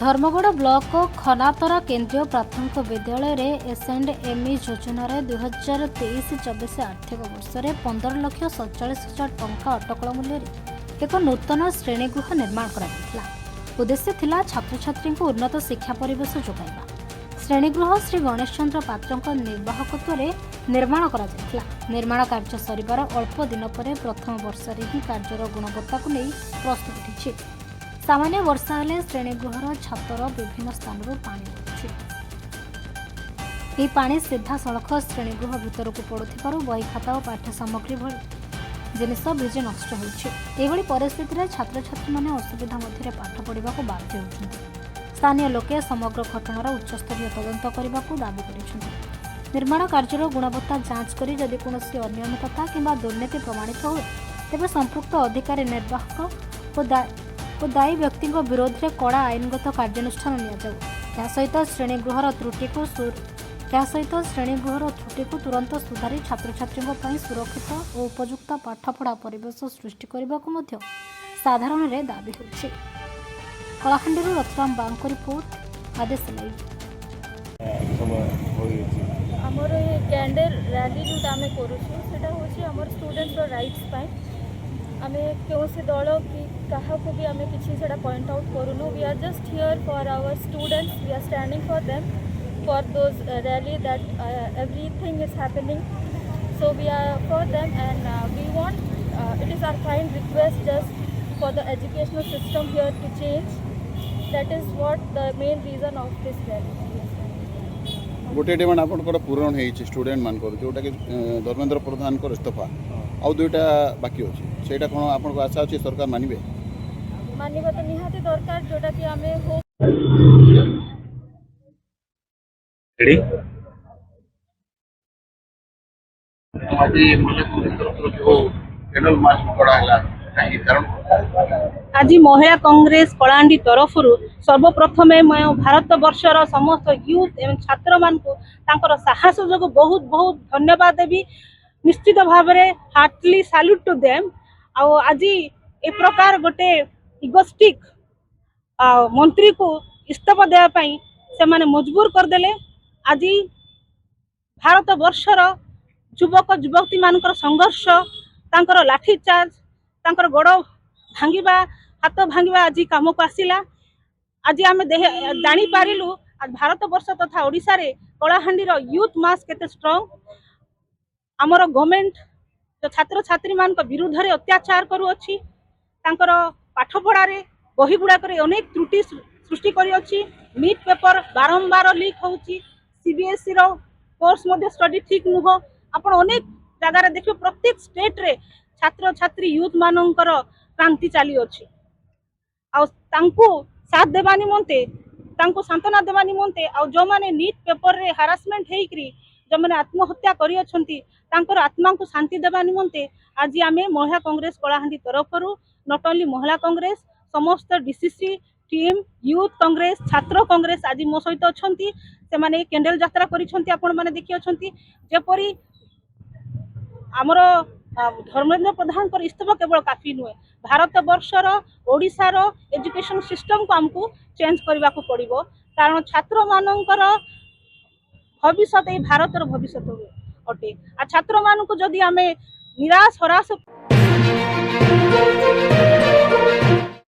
Dharamgarh block खनातरा केंद्रीय प्राथमिक विद्यालय रे एस&एमई योजन 2023-24 आर्थिक वर्ष में 15,47,000 टंका अटकल मूल्य एक नूतन श्रेणीगृह निर्माण करा। उद्देश्य थिला छात्र छात्री को उन्नत शिक्षा परिवेश जोगाइबा। श्रेणीगृह श्री गणेश चंद्र पात्र निर्वाहकत्व में निर्माण करा। निर्माण कार्य सरिबार अल्प दिन पर प्रथम वर्ष में ही कार्यर गुणवत्ता को नहीं प्रस्तुत होती। सामान्य वर्षा हेले श्रेणीगृहर छातर विभिन्न स्थानों पानी पड़ुछि। पानी सीधा सड़क श्रेणीगृह भितर को पड़ुथिबारु बही खाता और पाठ्य सामग्री भली जिनिस भिजे नष्ट होइछि। परिस्थिति में छात्र छात्री माने असुविधा मध्य पाठ पढ़ा बाध्य होउछन्ति। स्थानीय लोके समग्र घटनार उच्चस्तरीय तदंत करने को दाबी करिसेंति। निर्माण कार्यर गुणवत्ता जांच करी जदि कोनोसी अनियमितता किंबा दुर्नीति प्रमाणित हुए तेबे संपृक्त अधिकारी निर्वाहक और दायी व्यक्ति विरोध में कड़ा आईनगत कार्यानुष्ठान निया सहित श्रेणीगृहर त्रुटि को तुरंत सुधारी छात्र छात्री सुरक्षित और उपयुक्त पाठपढ़ा परिवेश सृष्टि करने को साधारण रे दाबी होछि। कलाहांडी रतराम बांको रिपोर्ट आदेश लाइव। हमर ये कैंडल रैली जो आम करूँ सेटा होछि हमर स्टूडेंट राइट्स पाई आमे क्यों से दल कि कहा को भी आमे किसी से पॉइंट आउट करूनु। We are just here for our students, we are standing for them for those rally that everything is happening, so we are for them and we want it is our kind request just for the educational system here to change. That is what the main reason of this rally. गोटे demand आपनकर पूरण होइछि student मान को जोटा कि धर्मेंद्र प्रधान को इस्तीफा आउ दुईटा बाकी अछि सेटा कोन आपन को आशा अछि सरकार मानिबे तो निहाती दरकार जोटा कि आमे हो रेडी अभी मुझे जो कैंडल मार्च पड़ा है कारण आज महिला कांग्रेस कलाहांडी तरफ सर्वप्रथमे मैं भारत वर्षर समस्त यूथ एवं छात्र मान साहस जो बहुत बहुत धन्यवाद देवी। निश्चित भाव में हार्टली सैल्यूट टू देम। आज ए प्रकार गोटे इगोस्टिक मंत्री को इस्तीफा देवाई से माने मजबूर करदेले। आज भारत वर्षर युवक युवती मानकर संघर्ष तांकर लाठी चार्ज तांकर गोड़ भांगिबा हाथ भांगिबा आज काम को आसिला। आज आम जानी पारिलु आज भारत वर्ष तथा ओडिशा रे कलाहांडी यूथ मास केते स्ट्रांग। आमर गवर्नमेंट जो छात्र छात्री मान विरुद्ध रे अत्याचार करुअछि, तांकर पाठपढ़ा रे बही गुड़ाक अनेक त्रुटि सृष्टि करी। नीट पेपर बारंबार लीक होउछि, सीबीएसई रो कोर्स मध्ये स्टडी ठीक नुह। आपण अनेक जगार देखियो प्रत्येक स्टेट रे छात्र छात्री यूथ मानकर क्रांति चली अछि। आ तांको साथ देवा निमंते तांको सांत्वना देवा निमंते आ जो माने नीट पेपर रे हारासमेंट हेकरी जो माने आत्महत्या करी अछंती तांकर आत्मा को शांति देवा निमंते आज आमे महिला कांग्रेस कलाहांडी तरफरु नॉट ओनली महिला कांग्रेस समस्त डीसीसी टीम यूथ कांग्रेस छात्र कांग्रेस आज मो सहित अछंती। से माने कैंडल यात्रा करिसंती आपण माने देखि अछंती। जेपरी आमर धर्मेंद्र प्रधान को इस्तीफा केवल काफी नुहे, भारत वर्षर ओडिशार एजुकेशन सिस्टम को आमको चेंज करने को पड़ो। कारण छात्र मानकर भविष्य भारतर भविष्य अटे। आ छात्र मान को जदि आमे निराश हराश